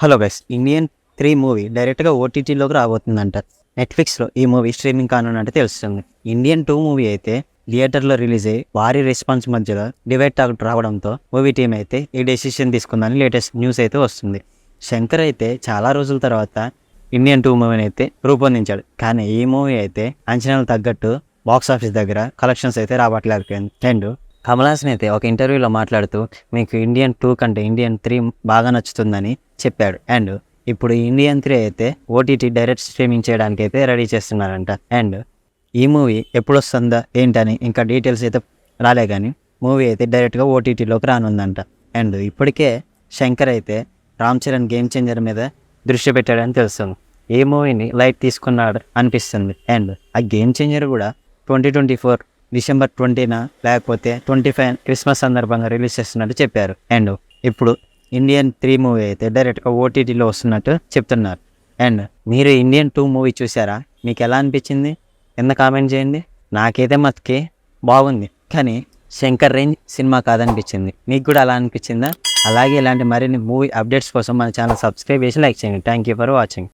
Hello guys, Indian 3 movie డైరెక్ట్గా ఓటీటీలోకి రాబోతుందంట. నెట్ఫ్లిక్స్లో ఈ మూవీ స్ట్రీమింగ్ కానున్నట్టు తెలుస్తుంది. ఇండియన్ 2 మూవీ అయితే థియేటర్లో రిలీజ్ అయ్యి భారీ రెస్పాన్స్ మధ్యలో డివైడ్ టాక్ రావడంతో మూవీ టీం అయితే ఈ డెసిషన్ తీసుకుందని లేటెస్ట్ న్యూస్ అయితే వస్తుంది. శంకర్ అయితే చాలా రోజుల తర్వాత ఇండియన్ 2 మూవీని అయితే రూపొందించాడు. కానీ ఈ మూవీ అయితే అంచనాలు తగ్గట్టు బాక్స్ ఆఫీస్ దగ్గర కలెక్షన్స్ అయితే రావట్లేకపోయింది. అండ్ కమల్ హాసన్ అయితే ఒక ఇంటర్వ్యూలో మాట్లాడుతూ మీకు ఇండియన్ 2 కంటే ఇండియన్ 3 బాగా నచ్చుతుందని చెప్పాడు. అండ్ ఇప్పుడు ఇండియన్ 3 అయితే ఓటీటీ డైరెక్ట్ స్ట్రీమింగ్ చేయడానికి అయితే రెడీ చేస్తున్నారంట. అండ్ ఈ మూవీ ఎప్పుడు వస్తుందా ఏంటని ఇంకా డీటెయిల్స్ అయితే రాలే, కానీ మూవీ అయితే డైరెక్ట్గా ఓటీటీలోకి రానుందంట. అండ్ ఇప్పటికే శంకర్ అయితే రామ్ చరణ్ గేమ్ చేంజర్ మీద దృష్టి పెట్టాడని తెలుస్తుంది. ఏ మూవీని లైట్ తీసుకున్నాడు అనిపిస్తుంది. అండ్ ఆ గేమ్ చేంజర్ కూడా 2024 డిసెంబర్ 20న లేకపోతే 25 క్రిస్మస్ సందర్భంగా రిలీజ్ చేస్తున్నట్టు చెప్పారు. అండ్ ఇప్పుడు ఇండియన్ 3 మూవీ అయితే డైరెక్ట్గా ఓటీటీలో వస్తున్నట్టు చెప్తున్నారు. అండ్ మీరు ఇండియన్ 2 మూవీ చూసారా? మీకు ఎలా అనిపించింది? కింద కామెంట్ చేయండి. నాకైతే మతికి బాగుంది, కానీ శంకర్ రేంజ్ సినిమా కాదనిపించింది. మీకు కూడా అలా అనిపించిందా? అలాగే ఇలాంటి మరిన్ని మూవీ అప్డేట్స్ కోసం మన ఛానల్ సబ్స్క్రైబ్ చేసి లైక్ చేయండి. Thank you for watching.